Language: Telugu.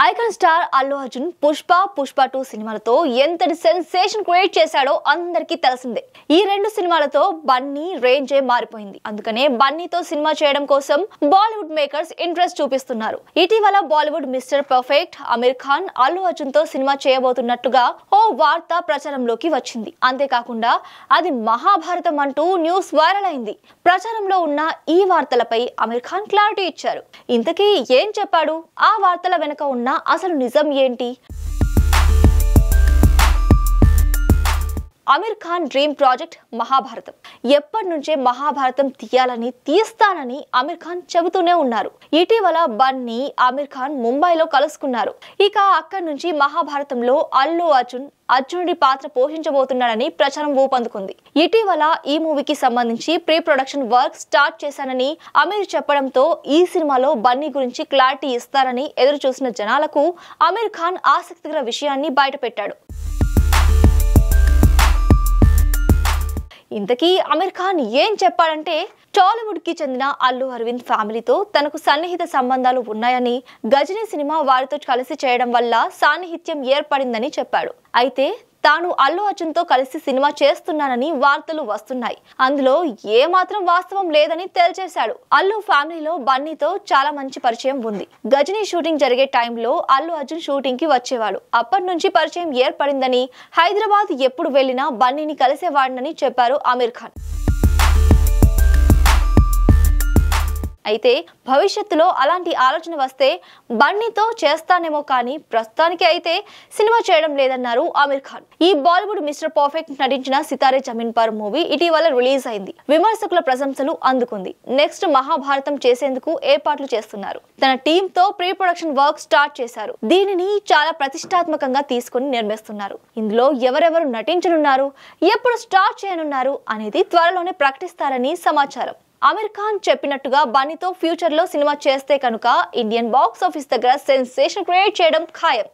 ఐకాన్ స్టార్ అల్లు అర్జున్ పుష్ప 2 సినిమాలతో ఎంతటి సెన్సేషన్ క్రియేట్ చేశాడో అందరికీ తెలిసిందే. ఈ రెండు సినిమాలతో బన్నీ రేంజే మారిపోయింది. అందుకనే బన్నీతో సినిమా చేయడం కోసం బాలీవుడ్ మేకర్స్ ఇంట్రెస్ట్ చూపిస్తున్నారు. ఇటీవల బాలీవుడ్ మిస్టర్ పర్ఫెక్ట్ అమీర్ ఖాన్ అల్లు అర్జున్ తో సినిమా చేయబోతున్నట్టుగా ఓ వార్త ప్రచారంలోకి వచ్చింది. అంతేకాకుండా అది మహాభారతం అంటూ న్యూస్ వైరల్ అయింది. ప్రచారంలో ఉన్న ఈ వార్తలపై అమీర్ ఖాన్ క్లారిటీ ఇచ్చారు. ఇంతకీ ఏం చెప్పాడు? ఆ వార్తల వెనుక ఉన్న అసలు నిజం ఏంటి? Aamir Khan dream project Mahabharatam. ఎప్పటి నుంచే మహాభారతం తీస్తానని అమీర్ ఖాన్ చెబుతూనే ఉన్నారు. ఇటీవల బన్నీ అమీర్ ఖాన్ ముంబైలో కలుసుకున్నారు. ఇక అక్కడి నుంచి మహాభారతంలో అల్లు అర్జునుడి పాత్ర పోషించబోతున్నాడని ప్రచారం ఊపందుకుంది. ఇటీవల ఈ మూవీకి సంబంధించి ప్రీ ప్రొడక్షన్ వర్క్ స్టార్ట్ చేశానని అమీర్ చెప్పడంతో ఈ సినిమాలో బన్నీ గురించి క్లారిటీ ఇస్తారని ఎదురు చూసిన జనాలకు అమీర్ ఖాన్ ఆసక్తికర విషయాన్ని బయటపెట్టాడు. ఇంతకీ అమీర్ ఖాన్ ఏం చెప్పాడంటే, టాలీవుడ్ కి చెందిన అల్లు అరవింద్ ఫ్యామిలీతో తనకు సన్నిహిత సంబంధాలు ఉన్నాయని, గజనీ సినిమా వారితో కలిసి చేయడం వల్ల సాన్నిహిత్యం ఏర్పడిందని చెప్పాడు. అయితే తాను అల్లు అర్జున్ తో కలిసి సినిమా చేస్తున్నానని వార్తలు వస్తున్నాయి. అందులో ఏ మాత్రం వాస్తవం లేదని తేల్చేశాడు. అల్లు ఫ్యామిలీలో బన్నీతో చాలా మంచి పరిచయం ఉంది. గజనీ షూటింగ్ జరిగే టైంలో అల్లు అర్జున్ షూటింగ్ కి వచ్చేవాడు. అప్పటి నుంచి పరిచయం ఏర్పడిందని, హైదరాబాద్ ఎప్పుడు వెళ్లినా బన్నీని కలిసేవాడినని చెప్పారు అమీర్ ఖాన్. అయితే భవిష్యత్తులో అలాంటి ఆలోచన వస్తే బన్నీతో చేస్తానేమో కానీ ప్రస్తుతానికి అయితే సినిమా చేయడం లేదన్నారు అమీర్ ఖాన్. ఈ బాలీవుడ్ మిస్టర్ పర్ఫెక్ట్ నటించిన సితారే జమీన్ పర్ మూవీ ఇటీవల రిలీజ్ అయింది. విమర్శకుల ప్రశంసలు అందుకుంది. నెక్స్ట్ మహాభారతం చేసేందుకు ఏర్పాట్లు చేస్తున్నారు. తన టీమ్ తో ప్రీ ప్రొడక్షన్ వర్క్ స్టార్ట్ చేశారు. దీనిని చాలా ప్రతిష్టాత్మకంగా తీసుకుని నిర్మిస్తున్నారు. ఇందులో ఎవరెవరు నటించనున్నారు, ఎప్పుడు స్టార్ట్ చేయనున్నారు అనేది త్వరలోనే ప్రకటిస్తారని సమాచారం. అమీర్ ఖాన్ చెప్పినట్టుగా బన్నీతో ఫ్యూచర్ లో సినిమా చేస్తే కనుక ఇండియన్ బాక్స్ ఆఫీస్ దగ్గర సెన్సేషన్ క్రియేట్ చేయడం ఖాయం.